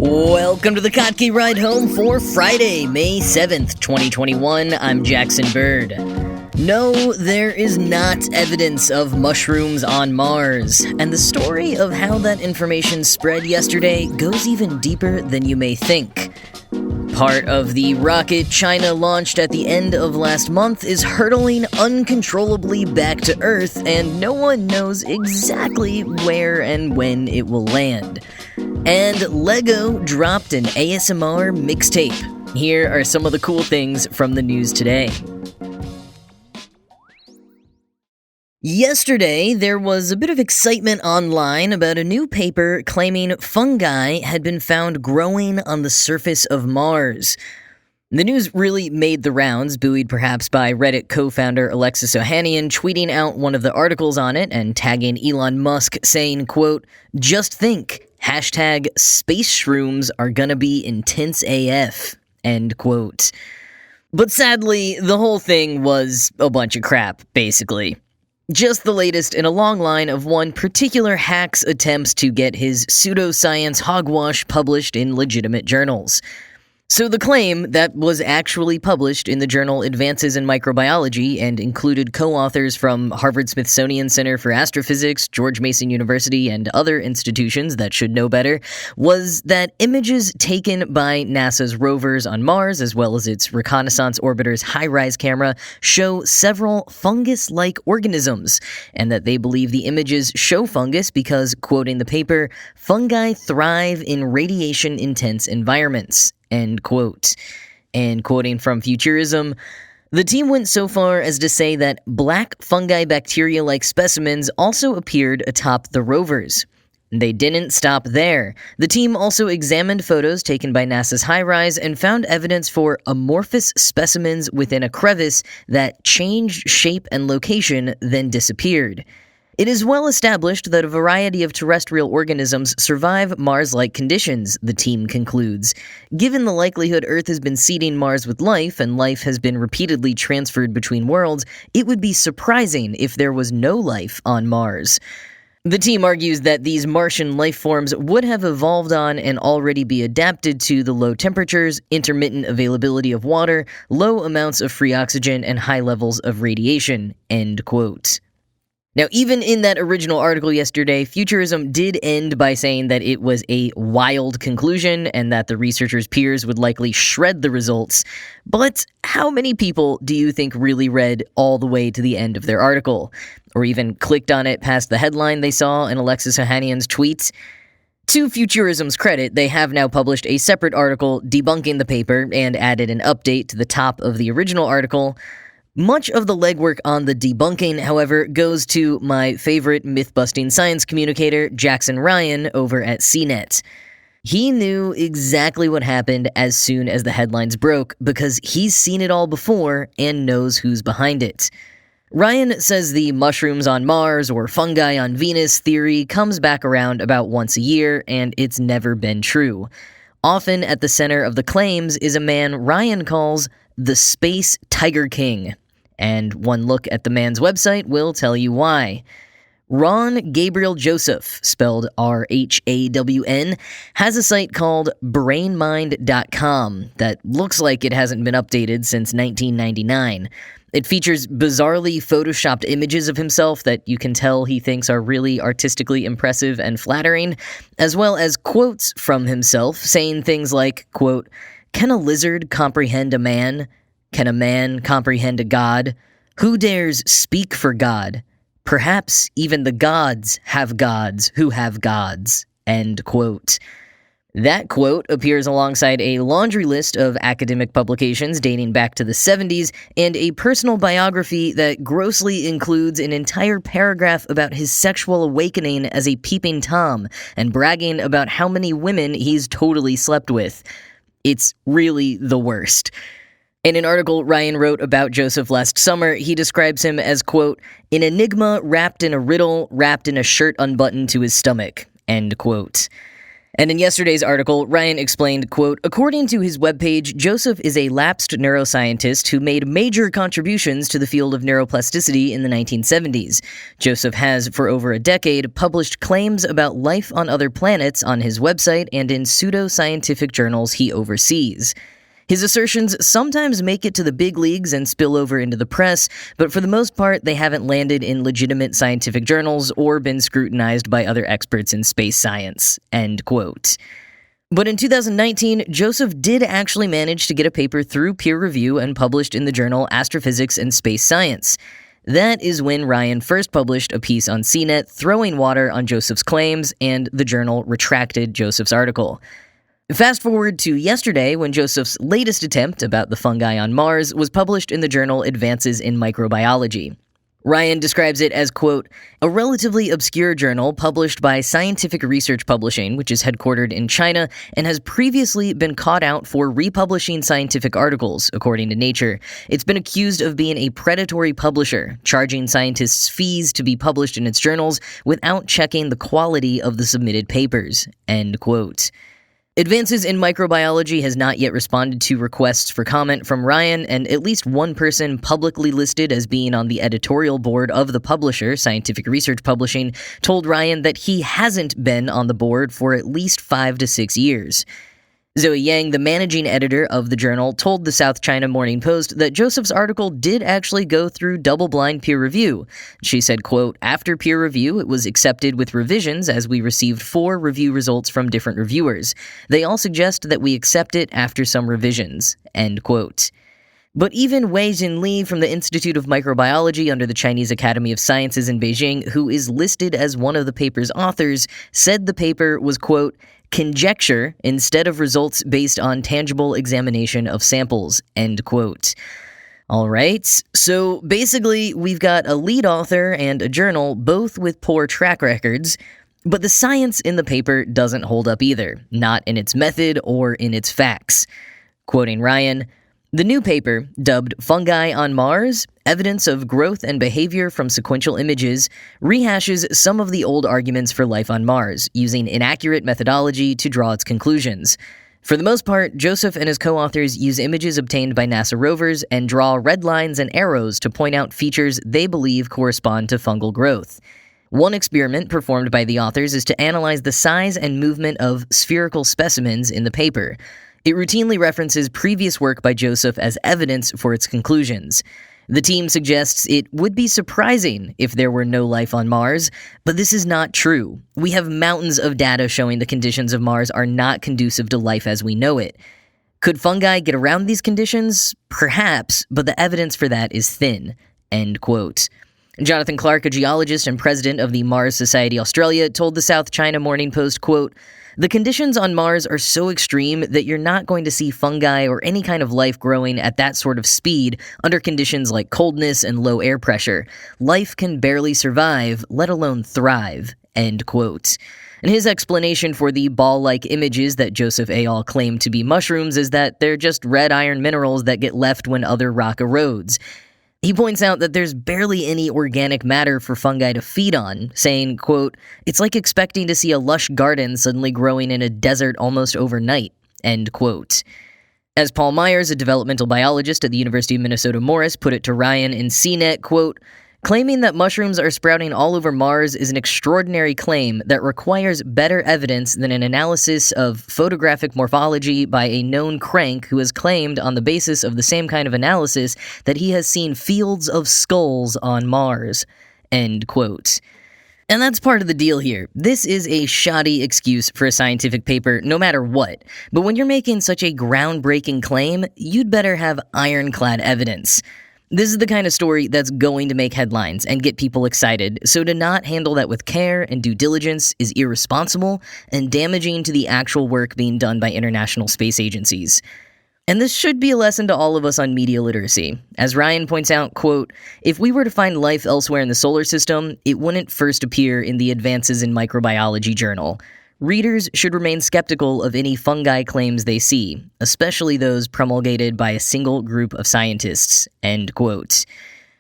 Welcome to the Kottke Ride Home for Friday, May 7th, 2021. I'm Jackson Bird. No, there is not evidence of mushrooms on Mars, and the story of how that information spread yesterday goes even deeper than you may think. Part of the rocket China launched at the end of last month is hurtling uncontrollably back to Earth, and no one knows exactly where and when it will land. And Lego dropped an ASMR mixtape. Here are some of the cool things from the news today. Yesterday, there was a bit of excitement online about a new paper claiming fungi had been found growing on the surface of Mars. The news really made the rounds, buoyed perhaps by Reddit co-founder Alexis Ohanian tweeting out one of the articles on it and tagging Elon Musk saying, quote, "Just think, hashtag space shrooms are gonna be intense AF," end quote. But sadly, the whole thing was a bunch of crap, basically. Just the latest in a long line of one particular hack's attempts to get his pseudoscience hogwash published in legitimate journals. So the claim that was actually published in the journal Advances in Microbiology and included co-authors from Harvard-Smithsonian Center for Astrophysics, George Mason University, and other institutions that should know better, was that images taken by NASA's rovers on Mars, as well as its reconnaissance orbiter's HiRISE camera, show several fungus-like organisms, and that they believe the images show fungus because, quoting the paper, fungi thrive in radiation-intense environments. End quote. And quoting from Futurism, the team went so far as to say that black fungi bacteria-like specimens also appeared atop the rovers. They didn't stop there. The team also examined photos taken by NASA's HiRISE and found evidence for amorphous specimens within a crevice that changed shape and location, then disappeared. It is well established that a variety of terrestrial organisms survive Mars-like conditions, the team concludes. Given the likelihood Earth has been seeding Mars with life, and life has been repeatedly transferred between worlds, it would be surprising if there was no life on Mars. The team argues that these Martian life forms would have evolved on and already be adapted to the low temperatures, intermittent availability of water, low amounts of free oxygen, and high levels of radiation, end quote. Now, even in that original article yesterday, Futurism did end by saying that it was a wild conclusion and that the researchers' peers would likely shred the results. But how many people do you think really read all the way to the end of their article? Or even clicked on it past the headline they saw in Alexis Ohanian's tweet? To Futurism's credit, they have now published a separate article debunking the paper and added an update to the top of the original article. Much of the legwork on the debunking, however, goes to my favorite myth-busting science communicator, Jackson Ryan, over at CNET. He knew exactly what happened as soon as the headlines broke because he's seen it all before and knows who's behind it. Ryan says the mushrooms on Mars or fungi on Venus theory comes back around about once a year, and it's never been true. Often at the center of the claims is a man Ryan calls the Space Tiger King. And one look at the man's website will tell you why. Ron Gabriel Joseph, spelled R-H-A-W-N, has a site called brainmind.com that looks like it hasn't been updated since 1999. It features bizarrely photoshopped images of himself that you can tell he thinks are really artistically impressive and flattering, as well as quotes from himself saying things like, quote, "Can a lizard comprehend a man? Can a man comprehend a god? Who dares speak for God? Perhaps even the gods who have gods," end quote. That quote appears alongside a laundry list of academic publications dating back to the 70s and a personal biography that grossly includes an entire paragraph about his sexual awakening as a peeping Tom and bragging about how many women he's totally slept with. It's really the worst. In an article Ryan wrote about Joseph last summer, he describes him as, quote, "an enigma wrapped in a riddle, wrapped in a shirt unbuttoned to his stomach," end quote. And in yesterday's article, Ryan explained, quote, according to his webpage, Joseph is a lapsed neuroscientist who made major contributions to the field of neuroplasticity in the 1970s. Joseph has, for over a decade, published claims about life on other planets on his website and in pseudo-scientific journals he oversees. His assertions sometimes make it to the big leagues and spill over into the press, but for the most part, they haven't landed in legitimate scientific journals or been scrutinized by other experts in space science. End quote. But in 2019, Joseph did actually manage to get a paper through peer review and published in the journal Astrophysics and Space Science. That is when Ryan first published a piece on CNET throwing water on Joseph's claims, and the journal retracted Joseph's article. Fast forward to yesterday when Joseph's latest attempt about the fungi on Mars was published in the journal Advances in Microbiology. Ryan describes it as, quote, a relatively obscure journal published by Scientific Research Publishing, which is headquartered in China and has previously been caught out for republishing scientific articles, according to Nature. It's been accused of being a predatory publisher, charging scientists fees to be published in its journals without checking the quality of the submitted papers, end quote. Advances in Microbiology has not yet responded to requests for comment from Ryan, and at least one person publicly listed as being on the editorial board of the publisher, Scientific Research Publishing, told Ryan that he hasn't been on the board for at least 5 to 6 years. Zoe Yang, the managing editor of the journal, told the South China Morning Post that Joseph's article did actually go through double-blind peer review. She said, quote, after peer review, it was accepted with revisions as we received 4 review results from different reviewers. They all suggest that we accept it after some revisions, end quote. But even Wei Jinli from the Institute of Microbiology under the Chinese Academy of Sciences in Beijing, who is listed as one of the paper's authors, said the paper was, quote, conjecture instead of results based on tangible examination of samples, end quote. All right, so basically we've got a lead author and a journal, both with poor track records, but the science in the paper doesn't hold up either, not in its method or in its facts. Quoting Ryan, the new paper, dubbed Fungi on Mars, Evidence of Growth and Behavior from Sequential Images, rehashes some of the old arguments for life on Mars, using inaccurate methodology to draw its conclusions. For the most part, Joseph and his co-authors use images obtained by NASA rovers and draw red lines and arrows to point out features they believe correspond to fungal growth. One experiment performed by the authors is to analyze the size and movement of spherical specimens in the paper. It routinely references previous work by Joseph as evidence for its conclusions. The team suggests it would be surprising if there were no life on Mars, but this is not true. We have mountains of data showing the conditions of Mars are not conducive to life as we know it. Could fungi get around these conditions? Perhaps, but the evidence for that is thin. End quote. Jonathan Clark, a geologist and president of the Mars Society Australia, told the South China Morning Post, quote, the conditions on Mars are so extreme that you're not going to see fungi or any kind of life growing at that sort of speed under conditions like coldness and low air pressure. Life can barely survive, let alone thrive, end quote. And his explanation for the ball-like images that Joseph et al. Claim to be mushrooms is that they're just red iron minerals that get left when other rock erodes. He points out that there's barely any organic matter for fungi to feed on, saying, quote, it's like expecting to see a lush garden suddenly growing in a desert almost overnight, end quote. As Paul Myers, a developmental biologist at the University of Minnesota Morris, put it to Ryan in CNET, quote, claiming that mushrooms are sprouting all over Mars is an extraordinary claim that requires better evidence than an analysis of photographic morphology by a known crank who has claimed on the basis of the same kind of analysis that he has seen fields of skulls on Mars, end quote. And that's part of the deal here. This is a shoddy excuse for a scientific paper, no matter what. But when you're making such a groundbreaking claim, you'd better have ironclad evidence. This is the kind of story that's going to make headlines and get people excited, so to not handle that with care and due diligence is irresponsible and damaging to the actual work being done by international space agencies. And this should be a lesson to all of us on media literacy. As Ryan points out, quote, if we were to find life elsewhere in the solar system, it wouldn't first appear in the Advances in Microbiology journal. Readers should remain skeptical of any fungi claims they see, especially those promulgated by a single group of scientists, end quote.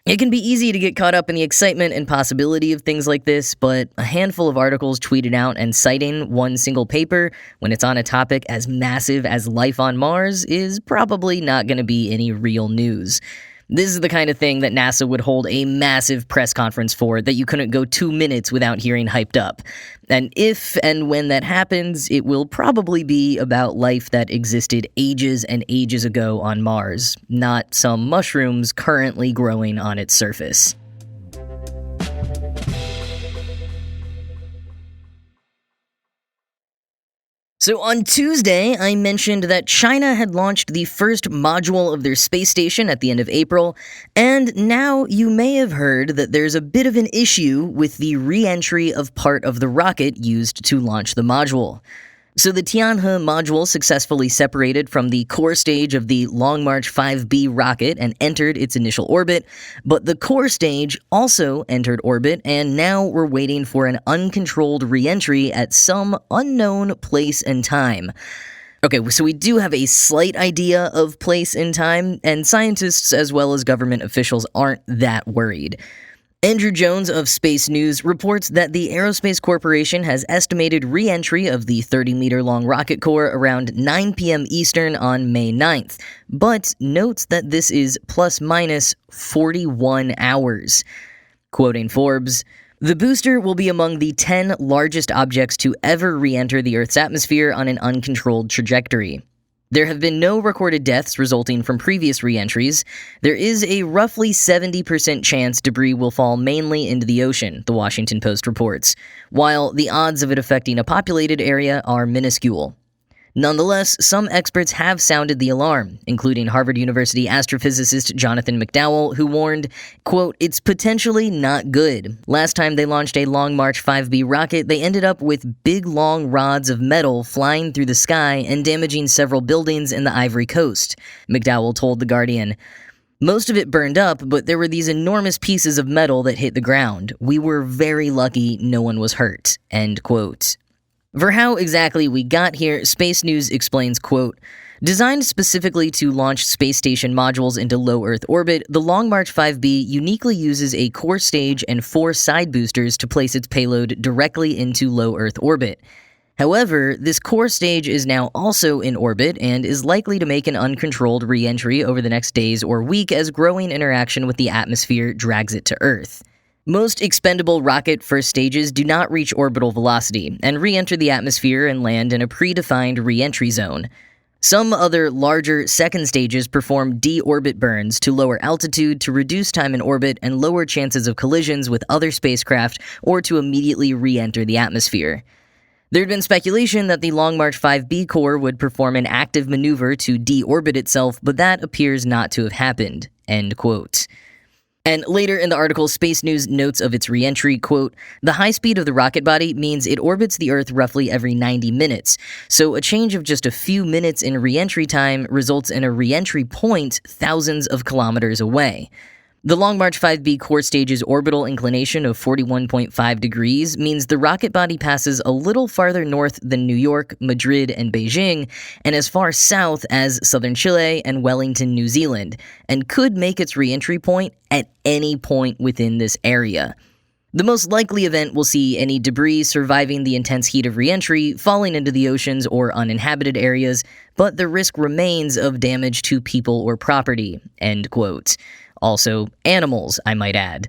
It can be easy to get caught up in the excitement and possibility of things like this, but a handful of articles tweeted out and citing one single paper when it's on a topic as massive as life on Mars is probably not going to be any real news. This is the kind of thing that NASA would hold a massive press conference for that you couldn't go 2 minutes without hearing hyped up. And if and when that happens, it will probably be about life that existed ages and ages ago on Mars, not some mushrooms currently growing on its surface. So on Tuesday, I mentioned that China had launched the first module of their space station at the end of April, and now you may have heard that there's a bit of an issue with the re-entry of part of the rocket used to launch the module. So the Tianhe module successfully separated from the core stage of the Long March 5B rocket and entered its initial orbit, but the core stage also entered orbit, and now we're waiting for an uncontrolled re-entry at some unknown place and time. Okay, so we do have a slight idea of place and time, and scientists as well as government officials aren't that worried. Andrew Jones of Space News reports that the Aerospace Corporation has estimated re-entry of the 30-meter-long rocket core around 9 p.m. Eastern on May 9th, but notes that this is plus-minus 41 hours. Quoting Forbes, "The booster will be among the 10 largest objects to ever re-enter the Earth's atmosphere on an uncontrolled trajectory. There have been no recorded deaths resulting from previous re-entries. There is a roughly 70% chance debris will fall mainly into the ocean," the Washington Post reports, while the odds of it affecting a populated area are minuscule. Nonetheless, some experts have sounded the alarm, including Harvard University astrophysicist Jonathan McDowell, who warned, quote, "It's potentially not good. Last time they launched a Long March 5B rocket, they ended up with big long rods of metal flying through the sky and damaging several buildings in the Ivory Coast," McDowell told The Guardian. "Most of it burned up, but there were these enormous pieces of metal that hit the ground. We were very lucky no one was hurt," end quote. For how exactly we got here, Space News explains, quote, "Designed specifically to launch space station modules into low Earth orbit, the Long March 5B uniquely uses a core stage and 4 side boosters to place its payload directly into low Earth orbit. However, this core stage is now also in orbit and is likely to make an uncontrolled re-entry over the next days or week as growing interaction with the atmosphere drags it to Earth. Most expendable rocket first stages do not reach orbital velocity and re-enter the atmosphere and land in a predefined re-entry zone. Some other larger second stages perform de-orbit burns to lower altitude to reduce time in orbit and lower chances of collisions with other spacecraft or to immediately re-enter the atmosphere. There had been speculation that the Long March 5B core would perform an active maneuver to de-orbit itself, but that appears not to have happened," end quote. And later in the article, Space News notes of its re-entry, quote, "The high speed of the rocket body means it orbits the Earth roughly every 90 minutes, so a change of just a few minutes in re-entry time results in a re-entry point thousands of kilometers away. The Long March 5B core stage's orbital inclination of 41.5 degrees means the rocket body passes a little farther north than New York, Madrid, and Beijing, and as far south as southern Chile and Wellington, New Zealand, and could make its re-entry point at any point within this area. The most likely event will see any debris surviving the intense heat of re-entry falling into the oceans or uninhabited areas, but the risk remains of damage to people or property," end quote. Also, animals, I might add.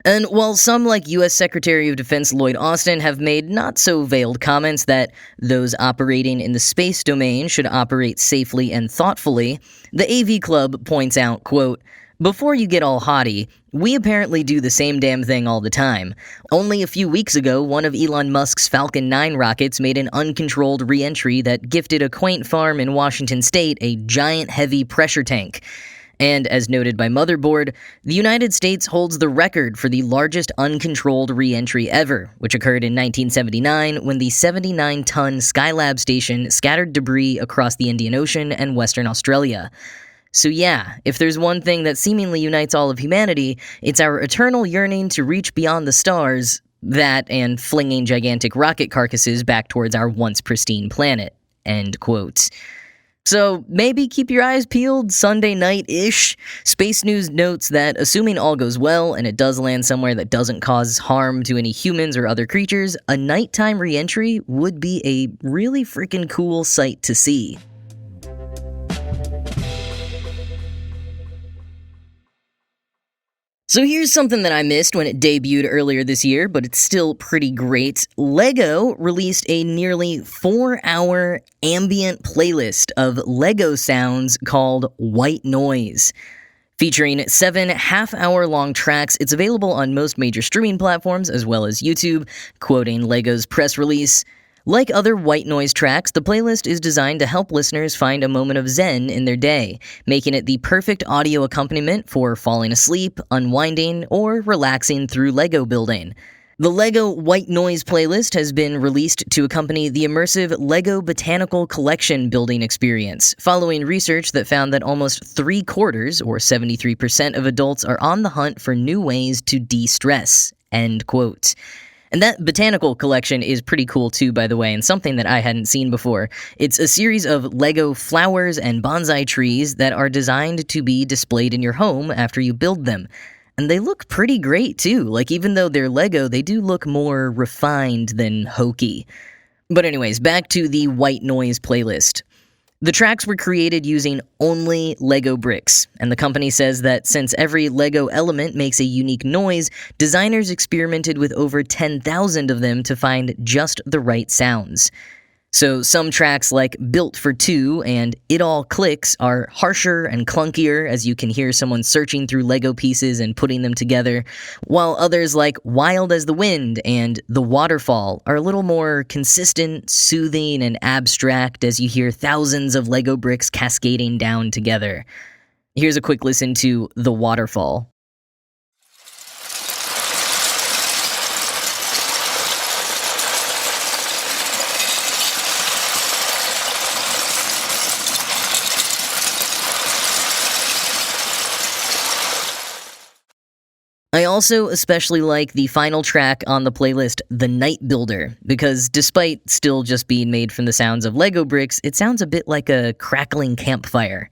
And while some like U.S. Secretary of Defense Lloyd Austin have made not-so-veiled comments that those operating in the space domain should operate safely and thoughtfully, the AV Club points out, quote, "Before you get all haughty, we apparently do the same damn thing all the time. Only a few weeks ago, one of Elon Musk's Falcon 9 rockets made an uncontrolled re-entry that gifted a quaint farm in Washington state a giant heavy pressure tank. And as noted by Motherboard, the United States holds the record for the largest uncontrolled re-entry ever, which occurred in 1979 when the 79-ton Skylab station scattered debris across the Indian Ocean and Western Australia. So yeah, if there's one thing that seemingly unites all of humanity, it's our eternal yearning to reach beyond the stars, that and flinging gigantic rocket carcasses back towards our once pristine planet." End quote. So maybe keep your eyes peeled Sunday night-ish. Space News notes that assuming all goes well and it does land somewhere that doesn't cause harm to any humans or other creatures, a nighttime re-entry would be a really freaking cool sight to see. So here's something that I missed when it debuted earlier this year, but it's still pretty great. LEGO released a nearly 4-hour ambient playlist of LEGO sounds called White Noise. Featuring 7 half-hour-long tracks, it's available on most major streaming platforms as well as YouTube, quoting LEGO's press release. Like other white noise tracks, the playlist is designed to help listeners find a moment of zen in their day, making it the perfect audio accompaniment for falling asleep, unwinding, or relaxing through Lego building. The LEGO White Noise playlist has been released to accompany the immersive LEGO Botanical Collection building experience, following research that found that almost 3/4, or 73% of adults, are on the hunt for new ways to de-stress. End quote. And that botanical collection is pretty cool too, by the way, and something that I hadn't seen before. It's a series of LEGO flowers and bonsai trees that are designed to be displayed in your home after you build them. And they look pretty great too. Like, even though they're LEGO, they do look more refined than hokey. But anyways, back to the White Noise playlist. The tracks were created using only Lego bricks, and the company says that since every Lego element makes a unique noise, designers experimented with over 10,000 of them to find just the right sounds. So some tracks like Built for Two and It All Clicks are harsher and clunkier, as you can hear someone searching through Lego pieces and putting them together, while others like Wild as the Wind and The Waterfall are a little more consistent, soothing, and abstract as you hear thousands of Lego bricks cascading down together. Here's a quick listen to The Waterfall. I also especially like the final track on the playlist, The Night Builder, because despite still just being made from the sounds of Lego bricks, it sounds a bit like a crackling campfire.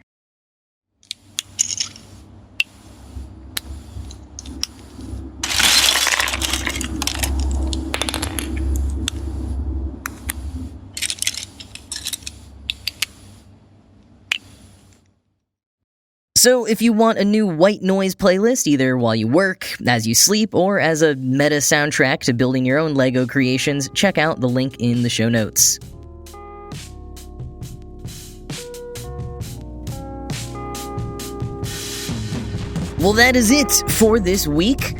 So if you want a new white noise playlist, either while you work, as you sleep, or as a meta soundtrack to building your own Lego creations, check out the link in the show notes. Well, that is it for this week.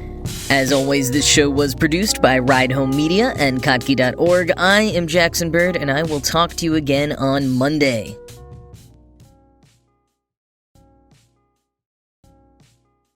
As always, this show was produced by Ride Home Media and Kotke.org. I am Jackson Bird, and I will talk to you again on Monday.